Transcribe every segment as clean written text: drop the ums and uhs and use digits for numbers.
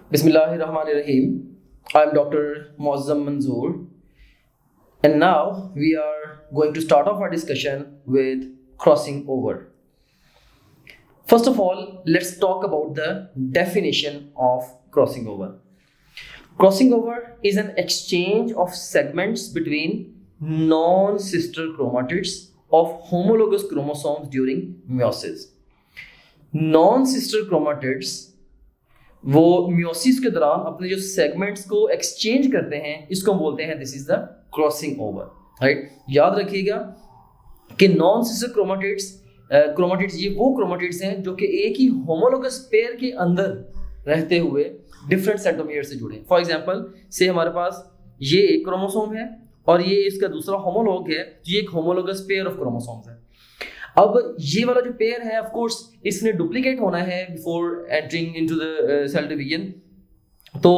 Bismillahirrahmanirrahim. I am Dr. Muazzam Manzoor, and now we are going to start off our discussion with crossing over. First of all, let's talk about the definition of crossing over. Crossing over is an exchange of segments between non-sister chromatids of homologous chromosomes during meiosis. Non-sister chromatids वो meiosis के दौरान अपने जो segments को exchange करते हैं, इसको हम बोलते हैं this is the crossing over, right. याद रखिएगा कि नॉन सिस्टर क्रोमाटिड्स ये वो क्रोमाटिड्स हैं जो कि एक ही होमोलोगस पेयर के अंदर रहते हुए डिफरेंट सेंट्रोमियर से जुड़े हैं। फॉर एग्जांपल से हमारे पास ये एक क्रोमोसोम है और ये इसका दूसरा होमोलॉग है, तो ये एक होमोलोगस पेयर ऑफ क्रोमोसोम्स है। अब ये वाला जो पेयर है, ऑफ कोर्स इसने डुप्लीकेट होना है before entering into the cell division. तो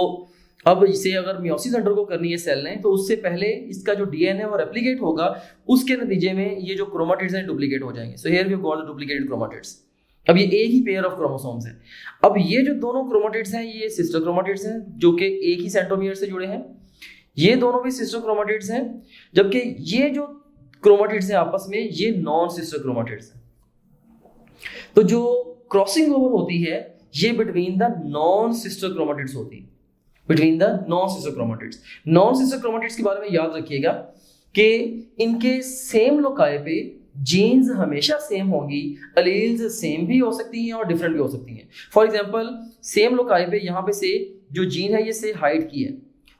अब इसे अगर मियोसिस अंडरगो करनी है सेल ने, तो उससे पहले इसका जो डीएनए वो रेप्लिकेट होगा, उसके नतीजे में ये जो क्रोमाटिड्स हैं डुप्लीकेट हो जाएंगे। So here we have got the duplicated chromatids. अब ये एक ही पेयर ऑफ क्रोमोसोम्स है। अब ये जो दोनों क्रोमाटिड्स हैं ये सिस्टर क्रोमाटिड्स हैं जो कि एक ही सेंट्रोमियर से जुड़े हैं। ये दोनों भी सिस्टर क्रोमाटिड्स हैं, जबकि ये जो क्रोमाटिड्स हैं आपस में ये नॉन सिस्टर क्रोमाटिड्स हैं। तो जो क्रॉसिंग ओवर होती है ये between the non sister chromatids होती है, between the non sister chromatids. Non sister chromatids के बारे में याद रखिएगा कि इनके सेम लोकाई पे जीन्स हमेशा सेम होंगी, अलील्स सेम भी हो सकती हैं और डिफरेंट भी हो सकती हैं। फॉर एग्जांपल सेम लोकाई पे यहाँ पे से जो जीन है ये से हाइट की है,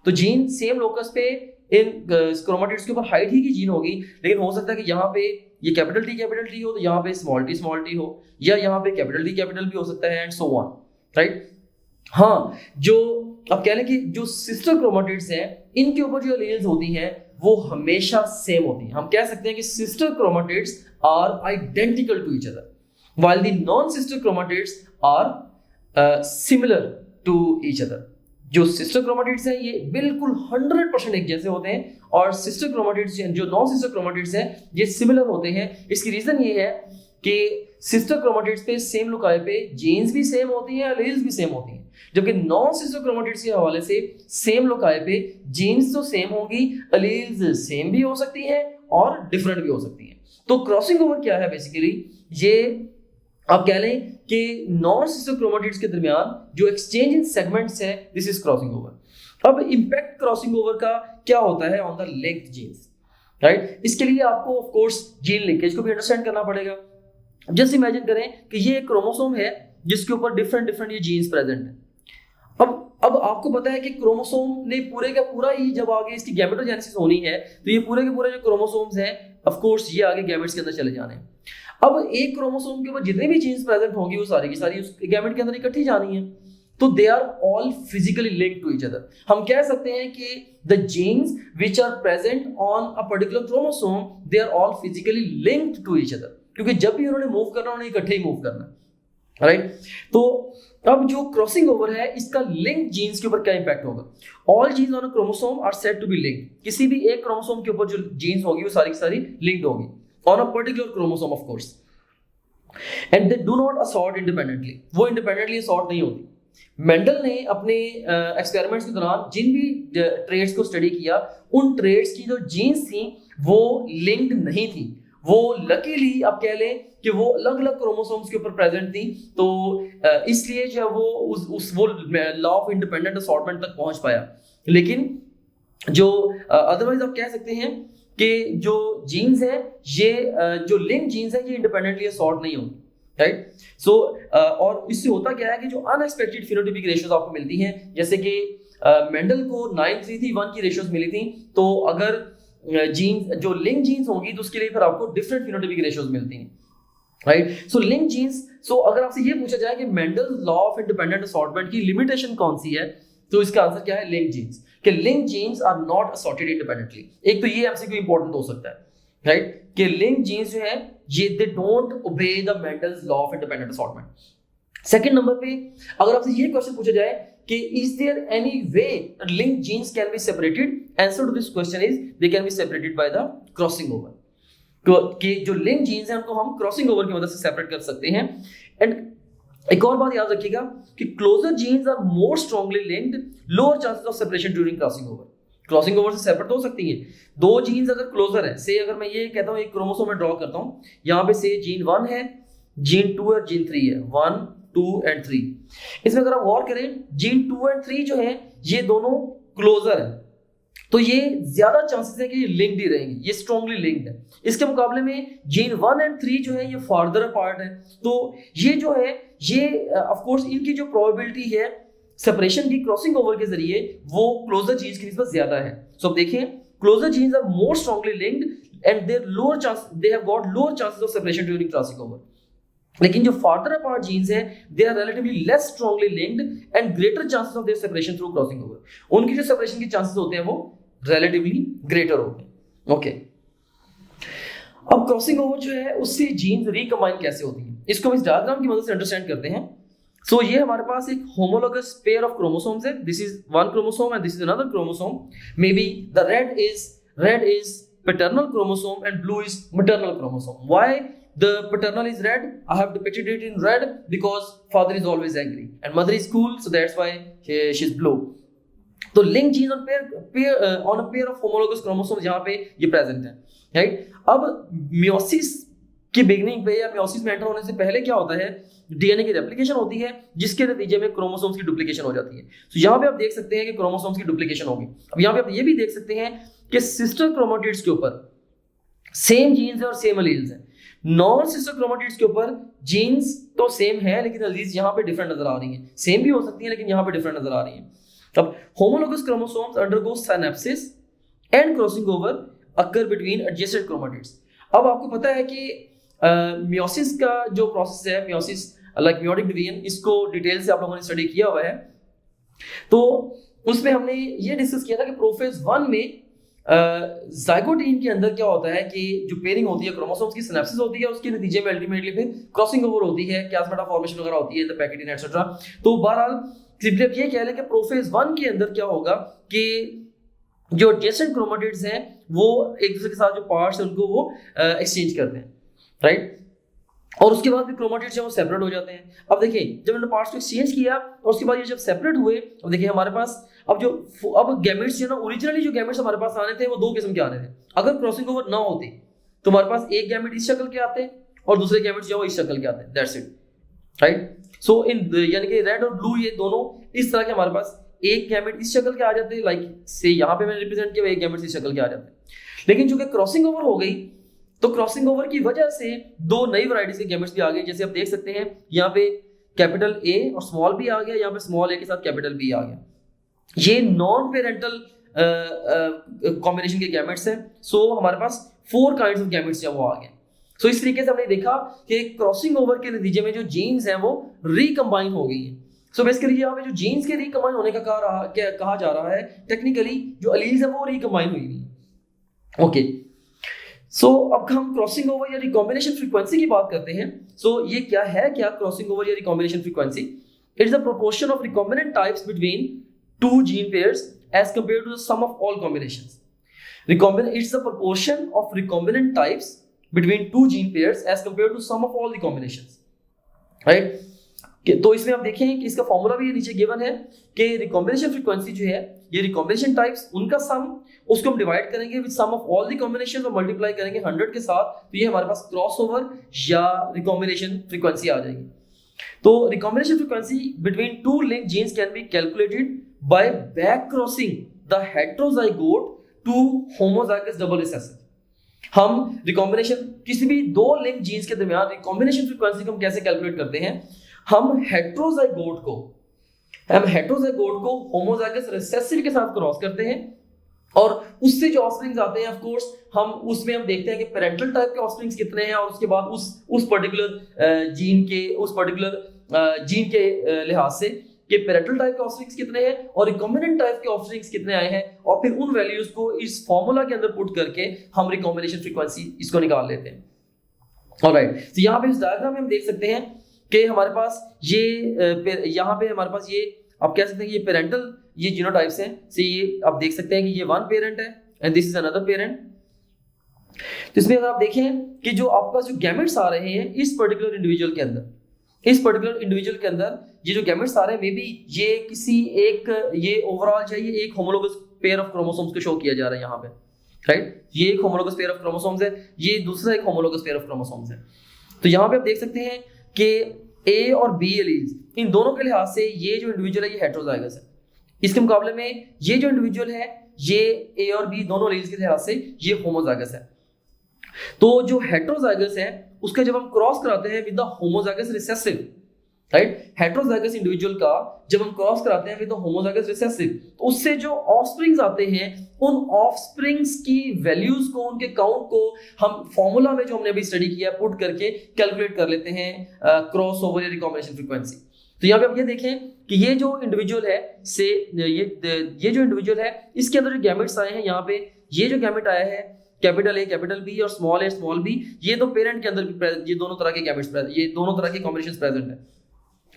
तो जीन सेम लोकस पे इन क्रोमाटिड्स के ऊपर हाइट ही की जीन होगी, लेकिन हो सकता है कि यहाँ पे ये कैपिटल टी हो तो यहाँ पे स्मॉल टी हो, या यहाँ पे कैपिटल भी हो सकता है, एंड सो ऑन, राइट। हाँ, जो अब कह लें कि जो सिस्टर क्रोमाटिड्स हैं इनके ऊपर जो एलील्स होती हैं वो हमेशा सेम होती हैं। हम कह सकते हैं कि sister chromatids are identical to each other while the non sister chromatids are similar to each other. जो सिस्टर क्रोमाटिड्स हैं ये बिल्कुल 100% एक जैसे होते हैं, और सिस्टर क्रोमाटिड्स जो नॉन सिस्टर क्रोमाटिड्स हैं ये सिमिलर होते हैं। इसकी रीजन ये है कि सिस्टर क्रोमाटिड्स पे सेम लोकाई पे जीन्स भी सेम होती हैं, एलील्स भी सेम होती हैं, जबकि नॉन सिस्टर क्रोमाटिड्स के हवाले से सेम लोकाई पे जीन्स तो सेम होंगी, एलील्स सेम भी हो सकती हैं और डिफरेंट भी हो सकती हैं। तो क्रॉसिंग ओवर क्या है बेसिकली, ये आप कह लें कि नॉन सिस्टर क्रोमाटिड्स के दरमियान जो एक्सचेंज इन सेगमेंट्स है, दिस इज क्रॉसिंग ओवर। अब इंपैक्ट क्रॉसिंग ओवर का क्या होता है on the length genes, right. इसके लिए आपको ऑफ कोर्स जीन लिंकेज को भी अंडरस्टैंड करना पड़ेगा। जस्ट इमेजिन करें कि ये एक क्रोमोसोम है जिसके ऊपर डिफरेंट ये जीन्स प्रेजेंट है। अब आपको पता है कि क्रोमोसोम ने पूरे का पूरा ही जब आगे इसकी गैमेटोजेनेसिस होनी है तो ये पूरे के पूरे जो क्रोमोसोम्स हैं ऑफ कोर्स ये आगे गैमेट्स के अंदर चले जाने हैं। अब एक क्रोमोसोम के ऊपर जितने भी जीन्स प्रेजेंट होंगी वो सारी की सारी उस गैमेट के अंदर इकट्ठी जानी है, तो they are all physically linked to each other. हम कह सकते हैं कि the genes which are present on a particular chromosome they are all physically linked to each other, क्योंकि जब भी उन्होंने मूव करना उन्होंने इकट्ठे ही मूव करना, राइट। तो अब जो क्रॉसिंग ओवर है इसका लिंक जीन्स के ऊपर क्या इंपैक्ट होगा। All genes on a chromosome are said to be linked. किसी भी एक क्रोमोसोम के ऊपर जो जीन्स होगी वो सारी की सारी लिंक्ड होगी on a particular chromosome of course, and they do not assort independently. वो इंडिपेंडेंटली असॉर्ट नहीं होती। मेंडल ने अपने एक्सपेरिमेंट्स के दौरान जिन भी ट्रेड्स को स्टडी किया, उन ट्रेड्स की जो जीन्स थी वो लिंक्ड नहीं थी। वो लकीली आप कह लें कि वो अलग अलग क्रोमोसोम्स के ऊपर प्रेजेंट थी, तो इसलिए जो वो उस लॉ ऑफ इंडिपेंडेंट असॉर्टमेंट तक पहुंच पाया। लेकिन जो अदरवाइज आप कह सकते हैं कि जो जीन्स है ये जो लिंक जीन्स है ये इंडिपेंडेंटली असॉर्ट नहीं होती, राइट। सो और इससे होता क्या है कि जो अनएक्सपेक्टेड फिनोटाइपिक रेशियोज आपको मिलती हैं, जैसे कि मेंडल को 9:3:1 की रेशियोज मिली थी, तो अगर जीन्स जो लिंक जीन्स होंगी तो उसके लिए फिर आपको डिफरेंट फिनोटाइपिक रेशियोज मिलती हैं, राइट। सो लिंक जीन्स, सो अगर आपसे ये पूछा जाए कि Mendel law of independent assortment की लिमिटेशन कौन सी है, तो इसका आंसर क्या है, लिंक जीन्स। कि link genes are not assorted independently. एक तो ये एमसीक्यू इंपॉर्टेंट हो सकता है, राइट, कि लिंक जीन्स जो है ये they don't obey the Mendel's law of independent assortment. Second number पे अगर आपसे ये क्वेश्चन पूछा जाए कि is there any way link genes can be separated, answer to this question is they can be separated by the crossing over. कि जो link jeans हैं उनको हम क्रॉसिंग ओवर की मदद से सेपरेट कर सकते हैं। एंड एक और बात याद रखिएगा कि closer genes are more strongly linked, lower chances of separation during crossing over. Crossing over से सेपरेट हो सकती हैं दो जीन्स अगर क्लोजर है। से अगर मैं ये कहता हूँ एक क्रोमोसोम में ड्रॉ करता हूँ, यहाँ पे से जीन 1 है, जीन 2 और जीन 3 है, 1 2 एंड 3। इसमें अगर आप गौर करें जीन 2 एंड 3 जो है ये दोनों क्लोजर है, तो ये ज्यादा चांसेस है कि ये लिंक्ड ही रहेंगे, ये स्ट्रांगली लिंक्ड है। इसके मुकाबले में जीन 1 एंड 3 जो है ये फार्दर अपार्ट है, तो ये जो है ये ऑफ कोर्स इनकी जो प्रोबेबिलिटी है सेपरेशन की क्रॉसिंग ओवर के जरिए वो क्लोजर जीन्स की निस्बत ज्यादा है। सो अब देखिए closer genes are more strongly linked and their lower chance, they have got lower chances of separation during crossing over. लेकिन जो फार्दर अपार्ट जीन्स हैं they are relatively less strongly linked and greater chances of their separation through crossing over. उनकी जो separation के chances होते हैं वो relatively greater होते हैं। ओके, अब क्रॉसिंग ओवर जो है उससे जीन्स रिकंबाइन कैसे होती हैं, इसको हम इस डायग्राम की मदद से अंडरस्टैंड करते हैं। सो ये हमारे पास एक होमोलोगस पेयर ऑफ क्रोमोसोम्स है, this is one chromosome and this is another chromosome. May be the red is paternal chromosome and blue is maternal chromosome. Why the paternal is red? I have depicted it in red because father is always angry and mother is cool, so that's why she's blue. तो link genes on on a pair of homologous chromosomes यहाँ पे ये present है, right. अब meiosis की beginning पे या meiosis में एंटर होने से पहले क्या होता है, डीएनए की रेप्लिकेशन होती है जिसके नतीजे में क्रोमोसोम्स की डुप्लीकेशन हो जाती है। तो यहाँ पे आप देख सकते हैं कि क्रोमोसोम्स की डुप्लीकेशन होगी। अब यहाँ पे आप ये भी देख सकते हैं कि सिस्टर क्रोमेटिड्स के ऊपर सेम जीन्स है और सेम एलील्स हैं। नॉन सिस्टर क्रोमेटिड्स के ऊपर जीन्स तो सेम है लेकिन एलील्स यहाँ पे डिफरेंट नजर आ रही हैं। सेम भी हो सकती है लेकिन यहाँ पे डिफरेंट नजर आ रही हैं। अब homologous chromosomes undergo synapses and crossing over occur between adjacent chromatids. अब आपको पता है कि मियोसिस का जो प्रोसेस है, मियोसिस लाइक मियोटिक डिवीजन, इसको डिटेल से आप लोगों ने स्टडी किया हुआ है। तो उसमें हमने ये डिस्कस किया था कि प्रोफेज 1 में जाइगोटीन के अंदर क्या होता है कि जो पेयरिंग होती है क्रोमोसोम्स की सिनेप्सिस होती है, उसके नतीजे में अल्टीमेटली फिर क्रॉसिंग ओवर होती है, प्लाज्मेटा फॉर्मेशन वगैरह होती है, द पैकेटिन एटसेट्रा। तो बहरहाल सिंपली आप ये कह लें कि प्रोफेज 1 के अंदर क्या होगा कि जो एडजेसेंट क्रोमेटिड्स हैं वो एक दूसरे के साथ जो पार्ट्स हैं उनको वो एक्सचेंज करते हैं, राइट। और उसके बाद फिर क्रोमेटिड्स जो वो सेपरेट हो जाते हैं। अब देखिए जब हमने पार्ट्स को एक्सचेंज किया और उसके बाद ये जब सेपरेट हुए, अब देखिए हमारे पास अब गैमेट्स जो ना, ओरिजिनली जो गैमेट्स हमारे पास आने थे वो दो किस्म के आने थे। अगर क्रॉसिंग ओवर ना होती तो हमारे पास एक गैमेट इस शक्ल के आते और दूसरे गैमेट्स जो इस शक्ल के आते हैं, दैट्स इट, राइट। सो इन यानी कि रेड और ब्लू ये दोनों इस तरह के हमारे पास एक गैमेट इस शक्ल के आ जाते हैं, लाइक से यहाँ पे मैंने रिप्रेजेंट किया एक गैमेट इस शक्ल के आ जाते हैं। लेकिन चूंकि क्रॉसिंग ओवर हो गई तो क्रॉसिंग ओवर की वजह से दो नई वैरायटीज के गैमेट्स भी आ गए। जैसे आप देख सकते हैं यहाँ पे कैपिटल ए और स्मॉल बी आ गया, यहाँ पे स्मॉल ए के साथ कैपिटल बी आ गया। ये नॉन पेरेंटल कॉम्बिनेशन के गैमेट्स हैं। सो हमारे पास 4 काइंड्स ऑफ गैमेट्स वो आ गए। सो इस तरीके से हमने देखा कि क्रॉसिंग ओवर के नतीजे में जो जीन्स हैं वो रिकम्बाइन हो गई हैं। सो बेसिकली यहाँ पे जो जीन्स के रिकम्बाइन होने का कहा जा रहा है, टेक्निकली जो एलील्स हैं वो रिकम्बाइन हुई है। ओके, सो अब हम क्रॉसिंग ओवर या रिकॉम्बिनेशन फ्रीक्वेंसी की बात करते हैं। सो ये क्या है, क्या क्रॉसिंग ओवर या recombination frequency? It is the proportion of recombinant types between 2 gene pairs as compared to the sum of all combinations. It's the proportion of recombinant types between 2 gene pairs as compared to sum of all the combinations. Right? तो इसमें आप देखें कि इसका formula भी नीचे given है कि रिकॉम्बिनेशन फ्रीक्वेंसी जो है ये रिकॉम्बिनेशन टाइप्स उनका सम, उसको हम डिवाइड करेंगे with sum of all the combinations और मल्टीप्लाई करेंगे 100 के साथ, तो ये हमारे पास क्रॉसओवर या रिकॉम्बिनेशन फ्रीक्वेंसी आ जाएगी। तो recombination frequency between 2 linked genes can be calculated by back crossing the heterozygote to homozygous double recessive. हम रिकॉम्बिनेशन किसी भी 2 लिंक जीन्स के दरमियान रिकॉम्बिनेशन फ्रीक्वेंसी को हम कैसे कैलकुलेट करते हैं? हम हेटेरोजाइगोट को होमोजाइगस रिसेसिव के साथ क्रॉस करते हैं और उससे जो ऑफस्प्रिंग्स आते हैं, ऑफ कोर्स हम उसमें हम देखते हैं कि पेरेंटल टाइप के ऑफस्प्रिंग्स कितने हैं और उसके बाद उस पर्टिकुलर जीन के लिहाज से कि पेरेंटल टाइप के ऑफस्प्रिंग्स कितने हैं और रिकॉम्बिनेंट टाइप के ऑफस्प्रिंग्स कितने आए हैं, और फिर उन वैल्यूज को इस फार्मूला के अंदर पुट करके हम रिकॉम्बिनेशन फ्रीक्वेंसी इसको निकाल लेते हैं। ऑलराइट, तो यहाँ पे इस डायग्राम में हम देख सकते हैं कि हमारे पास ये यहाँ पे हमारे पास ये आप कह सकते हैं कि ये पेरेंटल ये जीनोटाइप्स हैं। से ये आप देख सकते हैं कि ये 1 पेरेंट है and this is another parent. तो इसमें अगर आप देखें कि जो आपके पास जो गैमेट्स आ रहे हैं इस पर्टिकुलर इंडिविजुअल के अंदर, इस पर्टिकुलर इंडिविजुअल के अंदर ये जो गैमेट्स आ रहे हैं, मे बी ये किसी एक, ये ओवरऑल चाहिए एक होमोलोगस पेयर ऑफ क्रोमोसोम्स को शो किया जा रहा है यहाँ पे, राइट। ये एक होमोलोगस पेयर ऑफ क्रोमोसोम्स है, ये दूसरा एक होमोलोगस पेयर ऑफ क्रोमोसोम्स है। तो यहाँ पे आप देख सकते हैं कि ए और बी एलील्स, इन दोनों के लिहाज से ये जो इंडिविजुअल है ये हेटेरोजाइगस है। इसके मुकाबले में ये जो इंडिविजुअल है ये ए और बी दोनों एलील्स के लिहाज से ये होमोजाइगस है। तो जो हेटेरोजाइगस है उसका जब हम क्रॉस कराते हैं with the homozygous recessive, right, heterozygous individual का जब हम क्रॉस कराते हैं विद द होमोजाइगस रिसेसिव, तो उससे जो ऑफस्प्रिंग्स आते हैं उन ऑफस्प्रिंग्स की वैल्यूज को, उनके काउंट को हम फॉर्मूला में जो हमने अभी स्टडी किया पुट करके कैलकुलेट कर लेते हैं क्रॉस ओवर या रिकॉम्बिनेशन फ्रीक्वेंसी। तो यहाँ पे आप ये देखें कि ये जो इंडिविजुअल है से ये जो इंडिविजुअल है इसके अंदर जो गैमेट्स आए हैं, यहाँ पे ये जो गैमेट आया है कैपिटल ए कैपिटल बी और स्मॉल ए स्मॉल बी, ये तो पेरेंट के अंदर भी ये दोनों तरह के गैमेट्स प्रेजेंट, ये दोनों तरह के कॉम्बिनेशंस प्रेजेंट है।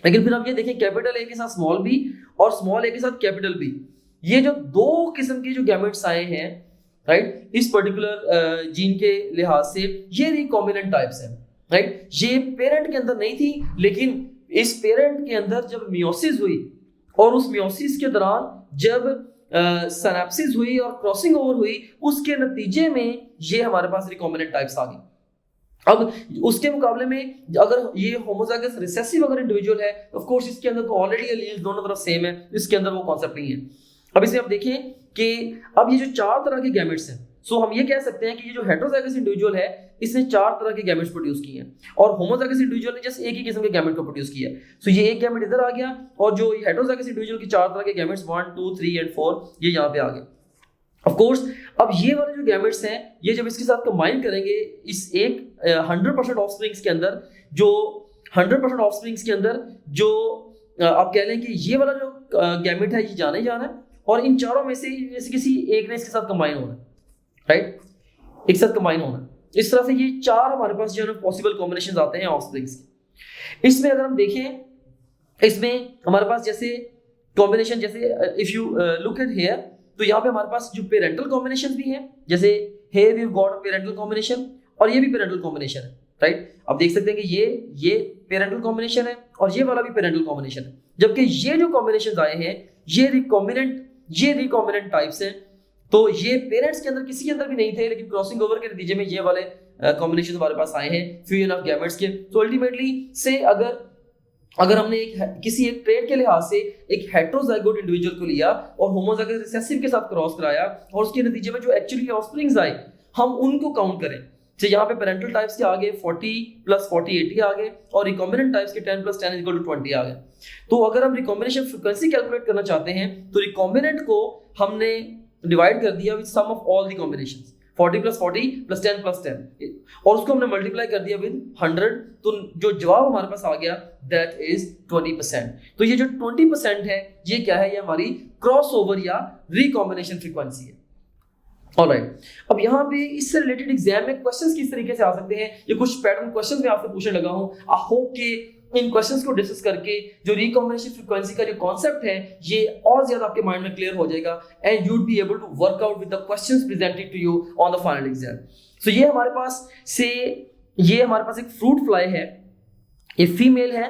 लेकिन फिर आप ये देखें कैपिटल ए के साथ स्मॉल बी और स्मॉल ए के साथ कैपिटल बी, ये जो दो किस्म के जो गैमेट्स आए हैं, राइट, इस पर्टिकुलर जीन के लिहाज से ये रिकॉम्बिनेंट टाइप्स हैं, राइट। ये पेरेंट के अंदर नहीं थी, लेकिन इस पेरेंट के अंदर जब मियोसिस हुई और उस मियोसिस के दौरान जब सिनेप्सिस हुई और क्रॉसिंग ओवर हुई, उसके नतीजे में ये हमारे पास रिकॉम्बिनेंट टाइप्स आ गई। अब उसके मुकाबले में अगर ये होमोजाइगस रिसेसिव अगर इंडिविजुअल है, ऑफ कोर्स इसके अंदर तो ऑलरेडी एलील्स दोनों तरफ सेम है, इसके अंदर वो कॉन्सेप्ट नहीं है। अब इसमें आप देखिए कि अब ये जो चार तरह के गैमेट्स हैं, सो हम ये कह सकते हैं कि ये जो हेटेरोजाइगस इंडिविजुअल है इसने चार तरह के गैमेट्स प्रोड्यूस किए हैं और होमोजाइगस इंडिविजुअल ने जस्ट एक ही किस्म के गैमेट को प्रोड्यूस किया है। सो ये एक गैमेट इधर आ गया और जो हेटेरोजाइगस इंडिविजुअल की चार तरह के गैमेट्स 1 2 3 एंड 4 ये यहाँ पे आ गए। ऑफ कोर्स अब ये वाले जो गैमेट्स हैं ये जब इसके साथ कंबाइन करेंगे इस एक 100% ऑफस्प्रिंग्स के अंदर, जो 100% ऑफस्प्रिंग्स के अंदर जो आप कह लें कि ये वाला जो गैमेट है ये जाना ही जाना है और इन चारों में से किसी एक ने इसके साथ कंबाइन होना है, राइट, एक साथ कंबाइन होना। इस तरह से ये चार हमारे पास जो है पॉसिबल कॉम्बिनेशंस आते हैं ऑफस्प्रिंग्स के। इसमें अगर हम देखें इसमें हमारे पास जैसे कॉम्बिनेशन, जैसे if you look at here, तो यहाँ पे हमारे पास जो पेरेंटल कॉम्बिनेशंस भी हैं, जैसे here we've got a parental combination और ये भी पेरेंटल कॉम्बिनेशन है, राइट। आप देख सकते हैं कि ये पेरेंटल कॉम्बिनेशन है और ये वाला भी पेरेंटल कॉम्बिनेशन है, जबकि ये जो कॉम्बिनेशंस आए हैं ये रिकॉम्बिनेंट टाइप्स हैं। तो ये पेरेंट्स के अंदर किसी के अंदर भी नहीं थे, लेकिन क्रॉसिंग ओवर के नतीजे में ये वाले कॉम्बिनेशन हमारे पास आए हैं फ्यूजन ऑफ गैमेट्स के। तो अल्टीमेटली से अगर हमने किसी एक ट्रेट के लिहाज से एक हेटेरोजाइगोट इंडिविजुअल को लिया और होमोजाइगस रिसेसिव के साथ क्रॉस कराया और उसके नतीजे में जो एक्चुअली ऑफस्प्रिंग्स आए हम उनको काउंट करें, तो यहाँ पे पेरेंटल टाइप्स के आगे 40 + 40 80 आ गए और रिकॉम्बिनेंट टाइप्स के 10 + 10 = 20 आ गए। तो अगर हम रिकॉम्बिनेशन फ्रीक्वेंसी कैलकुलेट करना चाहते हैं तो रिकॉम्बिनेंट को हमने डिवाइड कर दिया with sum of all the combinations, 40 + 40 + 10 + 10 और उसको हमने मल्टीप्लाई कर दिया विद 100, तो जो जवाब हमारे पास आ गया दैट इज 20%। तो ये जो 20% है ये क्या है, ये हमारी क्रॉस ओवर या रिकॉम्बिनेशन फ्रीक्वेंसी है। ऑलराइट, अब यहाँ पे इससे रिलेटेड एग्जाम में क्वेश्चंस किस तरीके से आ सकते हैं, ये कुछ पैटर्न क्वेश्चंस मैं आपसे पूछने लगा हूँ। आई होप कि इन क्वेश्चंस को डिस्कस करके जो रिकॉम्बिनेशन फ्रीक्वेंसी का जो कॉन्सेप्ट है ये और ज्यादा आपके माइंड में क्लियर हो जाएगा and you would be able to work out with the questions presented to you on the final exam. So ये हमारे पास एक फ्रूट फ्लाई है, ये फीमेल है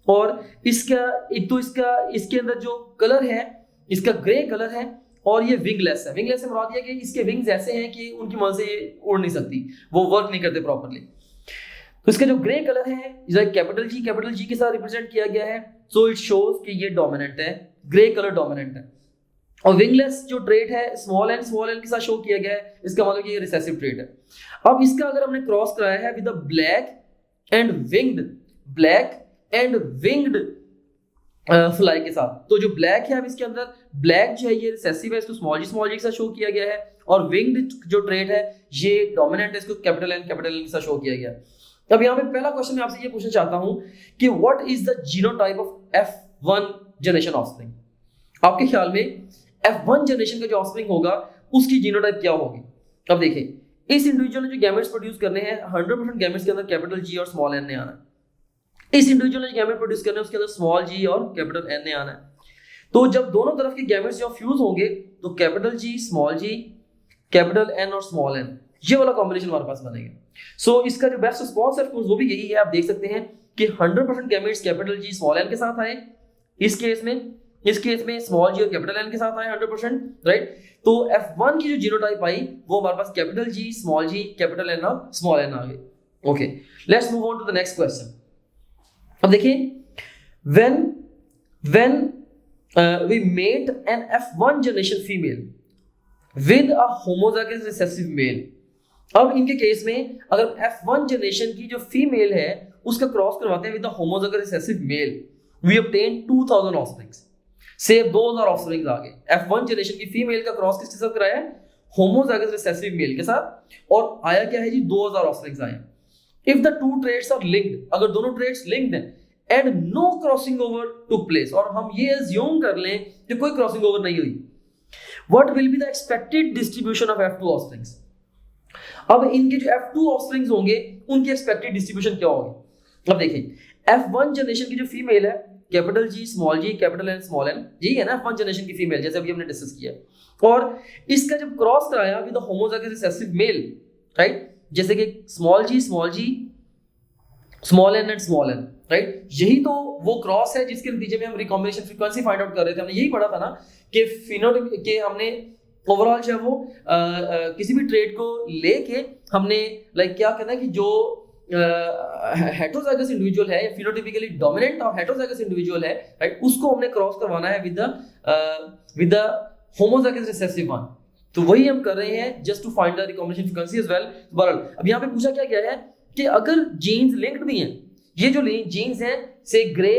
और इसके अंदर जो कलर है इसका ग्रे कलर है और ये विंगलेस है। विंगलेस से मुराद ये कि इसके विंग्स ऐसे हैं कि उनकी मदद से ये उड़ नहीं सकती, वो वर्क नहीं करते प्रॉपर्ली। तो इसका जो ग्रे कलर है कैपिटल जी के साथ रिप्रेजेंट किया गया है, सो इट शोज कि ये डोमिनेंट है, ग्रे कलर डोमिनेंट है। और विंगलेस जो ट्रेट है स्मॉल एन के साथ शो किया गया है, इसका मतलब ये रिसेसिव ट्रेट है। अब इसका अगर हमने क्रॉस कराया है with the black and winged fly के साथ, तो जो ब्लैक है अब इसके अंदर ब्लैक जो है ये रिसेसिव है, इसको स्मॉल जी के साथ शो किया गया है और विंग्ड जो ट्रेट है ये डोमिनेंट है, इसको कैपिटल एन के साथ शो किया गया है। अब यहाँ पे पहला क्वेश्चन मैं आपसे ये पूछना चाहता हूं कि what is the genotype of F1 generation offspring. आपके ख्याल में F1 जनरेशन का जो ऑफस्प्रिंग होगा उसकी जीनोटाइप क्या होगी। अब देखिए इस इंडिविजुअल ने जो गैमेट्स प्रोड्यूस करने हैं 100% गैमेट्स के अंदर कैपिटल G और स्मॉल n ने आना है। इस इंडिविजुअल ने जो गैमेट प्रोड्यूस करने हैं उसके अंदर स्मॉल g और कैपिटल n ने आना है। तो जब दोनों तरफ के गैमेट्स जो फ्यूज होंगे तो capital G small g capital N और स्मॉल n ये वाला कॉम्बिनेशन हमारे पास बनेगा। सो इसका जो बेस्ट रिस्पॉन्स है वो भी यही है। आप देख सकते हैं कि 100% gametes capital G small N के साथ आए, इस केस में स्मॉल जी और कैपिटल एन के साथ आए 100%, राइट। तो F1 की जो जीनोटाइप आई वो हमारे पास capital G, small G, capital N और स्मॉल एन आ गए। Okay, let's move on to the next question. अब देखिए, when we mate an F1 generation female with a homozygous recessive male, अब इनके केस में अगर F1 जनरेशन की जो फीमेल है उसका क्रॉस करवाते हैं with the homozygous recessive male, we obtain 2000 offsprings, से 2000 ऑफस्प्रिंग्स आ गए। F1 जनरेशन की फीमेल का क्रॉस किसके साथ कराया है? होमोजाइगस रिसेसिव मेल के साथ, और आया क्या है जी? 2000 ऑफस्प्रिंग्स आए। If the two traits are linked, अगर दोनों ट्रेट्स लिंक्ड हैं and no crossing over took place, और हम ये अज्यूम कर लें कि कोई क्रॉसिंग ओवर नहीं हुई, what will be the expected distribution of F2 offsprings? अब इनके जो F2 ऑफस्प्रिंग्स होंगे उनकी एक्सपेक्टेड डिस्ट्रीब्यूशन क्या होगी? अब देखिए, F1 जनरेशन की जो फीमेल है capital G, small G, capital N, small N, यही है ना F1 जनरेशन की फीमेल, जैसे अभी हमने डिस्कस किया, और इसका जब क्रॉस कराया with the homozygous recessive male, right, जैसे कि small G, small N and small N, right, यही तो वो क्रॉस है जिसके नतीजे में हम रिकॉम्बिनेशन फ्रीक्वेंसी फाइंड आउट कर रहे थे। हमने यही पढ़ा था ना कि फिनोटाइप के हमने ओवरऑल जो है वो किसी भी ट्रेट को लेके हमने लाइक क्या कहना है कि जो हेटेरोजाइगस इंडिविजुअल है या फिनोटाइपिकली डोमिनेंट और हेटेरोजाइगस इंडिविजुअल है, राइट, उसको हमने क्रॉस करवाना है with the homozygous recessive one. तो वही हम कर रहे हैं just to find the recombination frequency as well. बहरहाल अब यहाँ पे पूछा क्या गया है कि अगर जीन्स लिंक्ड भी हैं, ये जो जीन्स हैं से ग्रे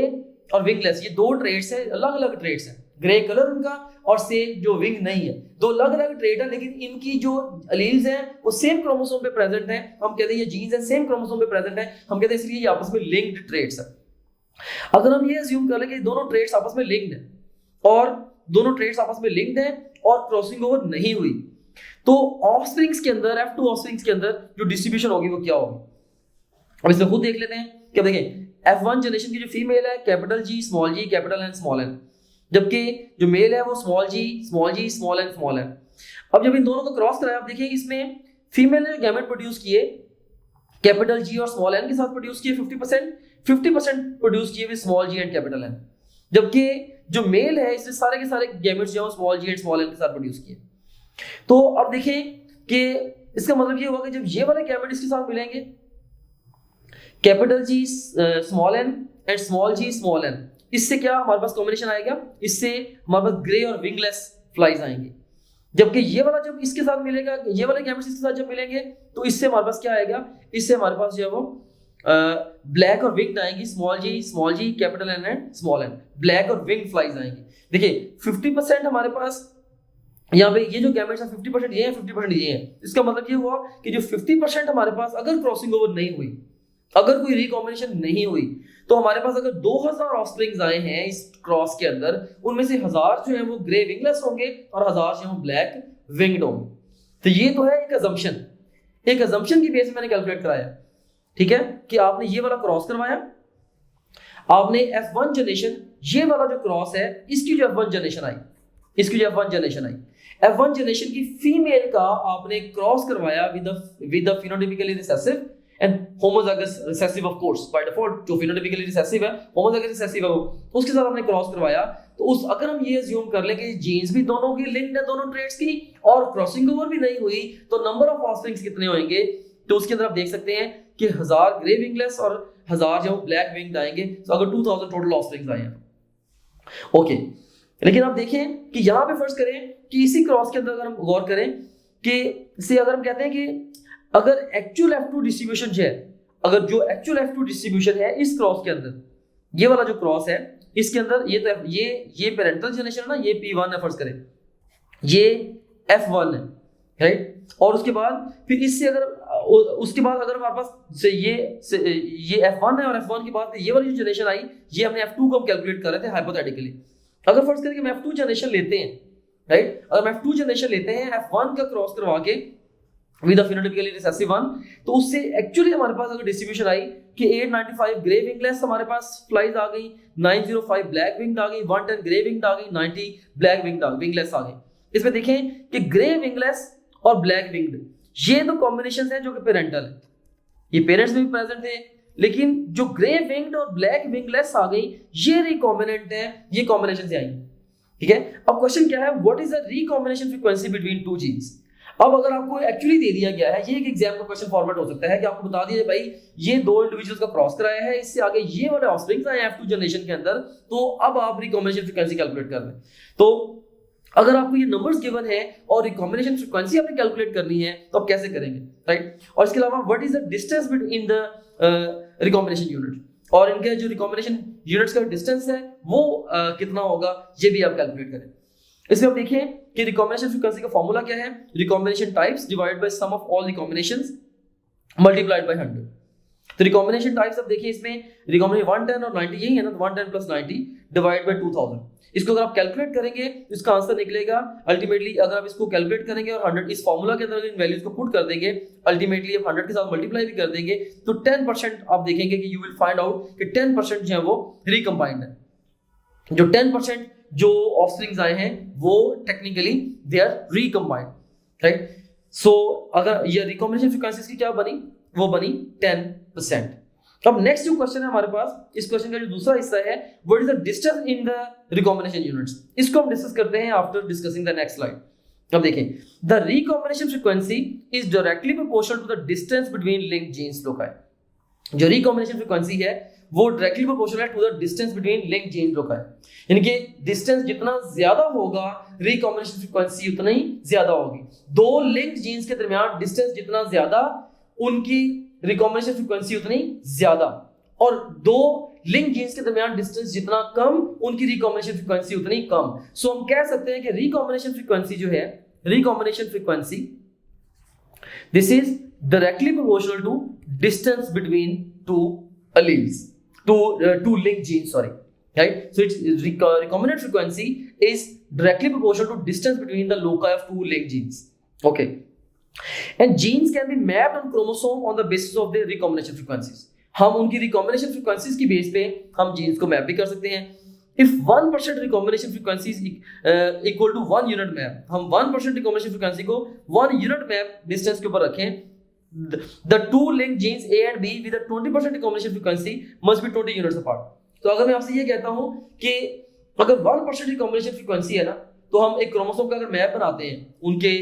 और विंगलेस, ये दो ट्रेट्स हैं, अलग अलग ट्रेट्स हैं, ग्रे कलर उनका और से जो विंग नहीं है, दो अलग अलग ट्रेट है, लेकिन इनकी जो एलील्स हैं वो सेम क्रोमोसोम पे प्रेजेंट हैं, हम कहते हैं ये जीन्स हैं सेम क्रोमोसोम पे प्रेजेंट हैं, हम कहते हैं इसलिए ये आपस में लिंक्ड ट्रेट्स हैं। अगर हम ये अज्यूम कर लें कि दोनों ट्रेट्स आपस में लिंक्ड हैं और दोनों ट्रेट्स आपस में लिंक्ड हैं और क्रॉसिंग ओवर नहीं हुई, तो ऑफस्प्रिंग्स के अंदर F2 ऑफस्प्रिंग्स के अंदर जो डिस्ट्रीब्यूशन होगी वो क्या होगी? अब इसमें खुद देख लेते हैं। क्या देखें, F1 जनरेशन की जो फीमेल है capital G, small G, capital N, small N, जबकि जो मेल है वो small G, small N, small N. अब जब इन दोनों को क्रॉस कराया, आप देखिए इसमें फीमेल ने जो गैमेट प्रोड्यूस किए कैपिटल जी और स्मॉल एन के साथ प्रोड्यूस किए 50% प्रोड्यूस किए with small G and capital N, जबकि जो मेल है इसने सारे के सारे गैमेट्स जो है small G and small N के साथ प्रोड्यूस किए। तो अब देखें कि इसका मतलब ये होगा कि जब ये वाले गैमेट इसके साथ मिलेंगे capital G, small N and small G, small N, इससे क्या हमारे पास कॉम्बिनेशन आएगा? इससे हमारे पास ग्रे और विंगलेस फ्लाइज आएंगे। जबकि ये वाला जब इसके साथ मिलेगा, ये वाले गैमेट्स इसके साथ जब मिलेंगे तो इससे हमारे पास क्या आएगा? इससे हमारे पास जो है वो ब्लैक और विंग्ड आएंगी, small G, capital N and small N, black और विंग फ्लाइज आएंगी। देखिए 50% हमारे पास यहाँ पे ये जो गैमेट्स हैं 50% ये हैं, 50% ये हैं। इसका मतलब ये हुआ कि जो 50% हमारे पास अगर क्रॉसिंग ओवर नहीं हुई, अगर कोई रिकॉम्बिनेशन नहीं हुई, तो हमारे पास अगर 2000 ऑफस्प्रिंग्स आए हैं इस क्रॉस के अंदर, उनमें से 1000 जो है वो ग्रे विंगलेस होंगे और 1000 जो है वो ब्लैक विंग्ड होंगे। तो ये तो है एक अजम्पशन की बेस में मैंने कैलकुलेट कराया, ठीक है, कि आपने ये वाला क्रॉस करवाया, आपने F1 जनरेशन, ये वाला जो क्रॉस है इसकी जो F1 जनरेशन आई, F1 जनरेशन की फीमेल का आपने क्रॉस करवाया with the phenotypically recessive and homozygous recessive, of course by default जो फिनोटाइपिकली रिसेसिव है, होमोजाइगस रिसेसिव है वो, उसके साथ आपने क्रॉस करवाया। तो उस अगर हम ये अज्यूम कर लें कि जीन्स भी दोनों की लिंक्ड है, दोनों ट्रेट्स की, और क्रॉसिंग ओवर भी नहीं हुई, तो नंबर ऑफ ऑफस्प्रिंग्स कितने होंगे? तो उसके अंदर आप देख सकते हैं कि 1000 ग्रे विंगलेस और 1000 जो ब्लैक विंग्ड आएंगे। तो अगर 2000 टोटल ऑफस्प्रिंग्स आए हैं, ओके। लेकिन आप देखें कि यहाँ पे फर्ज करें कि इसी क्रॉस के अंदर अगर हम गौर करें कि से अगर हम कहते हैं कि अगर एक्चुअल F2 डिस्ट्रीब्यूशन है, अगर जो एक्चुअल F2 डिस्ट्रीब्यूशन है इस क्रॉस के अंदर, ये वाला जो क्रॉस है इसके अंदर, ये तो ये पेरेंटल जनरेशन है ना, ये P1 है फर्ज करें, ये F1 है, राइट, और उसके बाद फिर इससे अगर उसके बाद अगर हमारे पास से ये F1 है और F1 के बाद ये वाली जो जनरेशन आई, ये हमने F2 को हम कैलकुलेट कर रहे थे हाइपोथेटिकली। अगर फर्ज करें कि हम F2 जनरेशन लेते हैं, राइट, अगर हम F2 जनरेशन लेते हैं F1 का क्रॉस करवा के with the phenotypically recessive one, तो उससे एक्चुअली हमारे पास अगर डिस्ट्रीब्यूशन आई कि 895 ग्रे विंगलेस हमारे पास फ्लाइज आ गई, 905 ब्लैक विंग्ड आ गई, 110 ग्रे विंग्ड आ गई, 90 ब्लैक विंगलेस आ गई। इसमें देखें कि ग्रे विंगलेस और ब्लैक विंग्ड ये दो कॉम्बिनेशंस हैं जो कि पेरेंटल है, ये पेरेंट्स में भी प्रेजेंट थे, लेकिन जो ग्रे विंग्ड और ब्लैक विंगलेस आ गई, ये रिकॉम्बिनेंट है, ये कॉम्बिनेशन से आई, ठीक है। अब क्वेश्चन क्या है, what is the recombination frequency between two genes. अब अगर आपको एक्चुअली दे दिया गया है, ये एक एग्जाम का क्वेश्चन फॉर्मेट हो सकता है कि आपको बता दिया भाई ये दो इंडिविजुअल्स का क्रॉस कराया है, इससे आगे ये वाले ऑफस्प्रिंग्स आए F2 जनरेशन के अंदर, तो अब आप रिकॉम्बिनेशन फ्रीक्वेंसी कैलकुलेट कर लें। तो अगर आपको ये नंबर्स गिवन है और रिकॉम्बिनेशन फ्रीक्वेंसी आपने कैलकुलेट करनी है, तो आप कैसे करेंगे, राइट। और इसके अलावा what is the distance between the recombination unit, और इनके जो रिकॉम्बिनेशन यूनिट्स का डिस्टेंस है वो कितना होगा, ये भी आप कैलकुलेट करें। इसमें आप देखिए कि रिकॉम्बिनेशन फ्रीक्वेंसी का फॉर्मूला क्या है, recombination types divided by sum of all recombinations multiplied by 100। तो रिकॉम्बिनेशन टाइप्स आप देखिए, इसमें रिकॉम्बिनेशन 110 और 90 यही है ना, तो 110 प्लस 90 डिवाइड बाय 2000। इसको अगर आप कैलकुलेट करेंगे तो इसका आंसर निकलेगा अल्टीमेटली, अगर आप इसको कैलकुलेट करेंगे और 100 इस फॉर्मूला के अंदर इन वैल्यूज को पुट कर देंगे, अल्टीमेटली आप 100 के साथ मल्टीप्लाई भी कर देंगे, तो 10% आप देखेंगे कि यू विल फाइंड आउट कि 10% जो है वो रिकम्बाइंड है। जो 10% जो ऑफस्प्रिंग्स आए हैं वो technically they are recombined, right. So अगर ये रिकॉम्बिनेशन फ्रीक्वेंसीज की क्या बनी, वो बनी 10%। अब नेक्स्ट जो क्वेश्चन है हमारे पास, इस क्वेश्चन का जो दूसरा हिस्सा है, what is the distance in the recombination units, इसको हम डिस्कस करते हैं after discussing the next slide. अब देखें, the recombination frequency is directly proportional to the distance between linked genes loci. जो रिकॉम्बिनेशन फ्रीक्वेंसी है वो डायरेक्टली प्रोपोर्शनल है to the distance between linked genes loci, यानी कि डिस्टेंस जितना ज्यादा होगा रिकॉम्बिनेशन फ्रीक्वेंसी उतना ही ज्यादा होगी। दो लिंक्ड जीन्स के दरमियान डिस्टेंस जितना ज्यादा, उनकी रिकॉम्बिनेशन फ्रीक्वेंसी उतनी ज्यादा, और दो लिंक जीन्स के दरमियान डिस्टेंस जितना कम, उनकी रिकॉम्बिनेशन फ्रीक्वेंसी उतनी कम। सो हम कह सकते हैं कि रिकॉम्बिनेशन फ्रीक्वेंसी जो है, recombination frequency this is directly proportional to distance between two alleles, two linked genes, sorry, right. So its recombinant frequency is directly proportional to distance between the loci of two linked genes, okay. And genes can be mapped on chromosome on the basis of their recombination frequencies. हम उनकी recombination frequencies की base पे हम genes को map भी कर सकते हैं। If 1% recombination frequency is equal to 1 unit map, हम 1% recombination frequency को 1 unit map distance के ऊपर रखें, the two linked genes A and B with a 20% recombination frequency must be 20 units apart. तो अगर मैं आपसे ये कहता हूं कि अगर 1% recombination frequency है ना, तो हम एक क्रोमोसोम का अगर मैप बनाते हैं उनके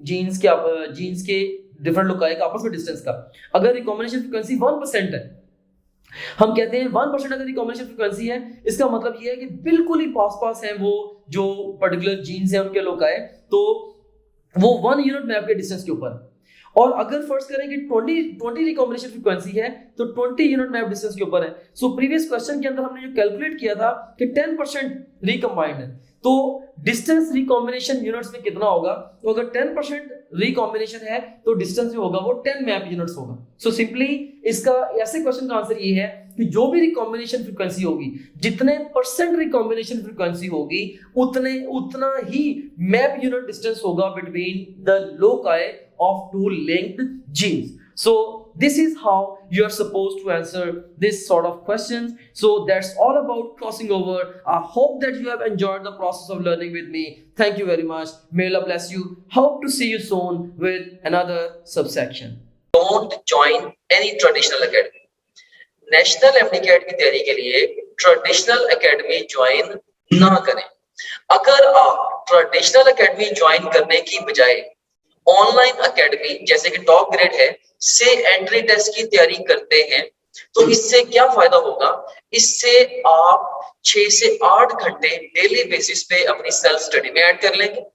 जीन्स के डिफरेंट लोकाई का आपस में डिस्टेंस का, अगर रिकॉम्बिनेशन फ्रीक्वेंसी 1% है, हम कहते हैं 1% अगर रिकॉम्बिनेशन फ्रीक्वेंसी है, इसका मतलब ये है कि बिल्कुल ही पास है वो जो पर्टिकुलर जीन्स है उनके लोकाई, तो वो 1 यूनिट मैप के डिस्टेंस के ऊपर। और अगर फर्स्ट करें कि 20 रिकॉम्बिनेशन फ्रीक्वेंसी है तो 20 यूनिट मैप डिस्टेंस के ऊपर है। सो प्रीवियस क्वेश्चन के अंदर हमने जो कैलकुलेट किया था कि 10% रिकम्बाइंड है, तो डिस्टेंस रिकॉम्बिनेशन यूनिट्स में कितना होगा, तो अगर 10% रिकॉम्बिनेशन है तो डिस्टेंस जो होगा वो 10 मैप यूनिट्स होगा। सो सिंपली इसका ऐसे क्वेश्चन का आंसर ये है कि जो भी रिकॉम्बिनेशन फ्रीक्वेंसी होगी, जितने परसेंट रिकॉम्बिनेशन फ्रीक्वेंसी होगी, उतना ही मैप यूनिट डिस्टेंस होगा between the loci of two linked genes. So this is how you are supposed to answer this sort of questions. So that's all about crossing over. I hope that you have enjoyed the process of learning with me. Thank you very much. May Allah bless you. Hope to see you soon with another subsection. Don't join any traditional academy. National aptitude की तैयारी के लिए traditional academy join ना करें। अगर आप traditional academy join करने की बजाय ऑनलाइन एकेडमी जैसे कि टॉप ग्रेड है से एंट्री टेस्ट की तैयारी करते हैं, तो इससे क्या फायदा होगा, इससे आप 6 से 8 घंटे डेली बेसिस पे अपनी सेल्फ स्टडी में ऐड कर लेंगे।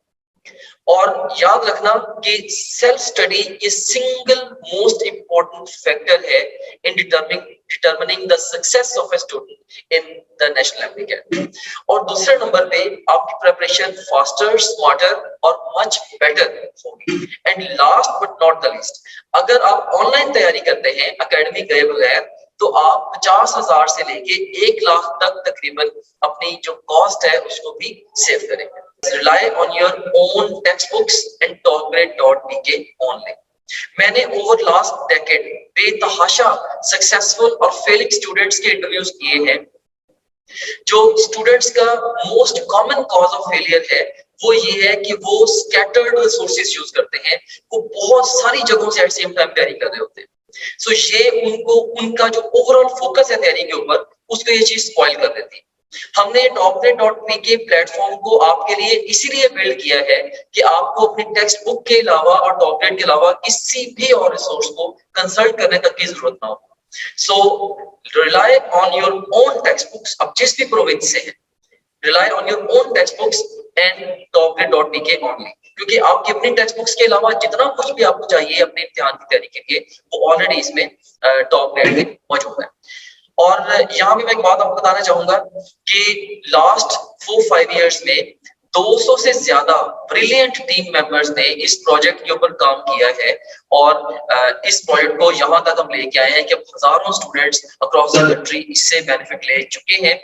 और याद रखना कि सेल्फ स्टडी ये सिंगल मोस्ट इंपॉर्टेंट फैक्टर है in determining the success of a student in the national aptitude. और दूसरे नंबर पे आपकी प्रिपरेशन फास्टर, स्मार्टर और मच बेटर होगी। And last but not the least, अगर आप ऑनलाइन तैयारी करते हैं एकेडमी गए बगैर, तो आप 50,000 से लेके 1 लाख तक तकरीबन अपनी जो कॉस्ट है उसको भी सेव करेंगे। Rely on your own textbooks and topgrade.pk only. मैंने ओवर लास्ट डेकेड बेतहाशा सक्सेसफुल और फेलिंग स्टूडेंट्स के इंटरव्यूज किए हैं। जो स्टूडेंट्स का most common cause of failure है वो ये है कि वो स्कैटर्ड रिसोर्सेज यूज करते हैं, वो बहुत सारी जगहों से एट सेम टाइम तैयारी कर रहे होते हैं। सो ये उनको उनका जो ओवरऑल फोकस है तैयारी के ऊपर उसको ये चीज स्पॉइल कर देती है। हमने topgrade.pk प्लेटफॉर्म को आपके लिए इसीलिए बिल्ड किया है कि आपको अपनी टेक्स्ट बुक के अलावा और टॉपग्रेड के अलावा किसी भी और रिसोर्स को कंसल्ट करने तक की जरूरत ना हो। So rely on your own text books, अब जिस भी प्रोविंस से है, rely on your own text books and topgrade.pk only, क्योंकि आपकी अपनी टेक्स्ट बुक्स के अलावा जितना कुछ भी आपको चाहिए अपने इम्तिहान की तैयारी के लिए वो ऑलरेडी इसमें टॉपग्रेड में मौजूद है। और यहाँ भी मैं एक बात आपको बताना चाहूंगा कि लास्ट 4-5 इयर्स में 200 से ज्यादा ब्रिलियंट टीम मेंबर्स ने इस प्रोजेक्ट के ऊपर काम किया है और इस प्रोजेक्ट को यहाँ तक हम लेके आए हैं कि अब हजारों स्टूडेंट्स अक्रॉस द कंट्री इससे बेनिफिट ले चुके हैं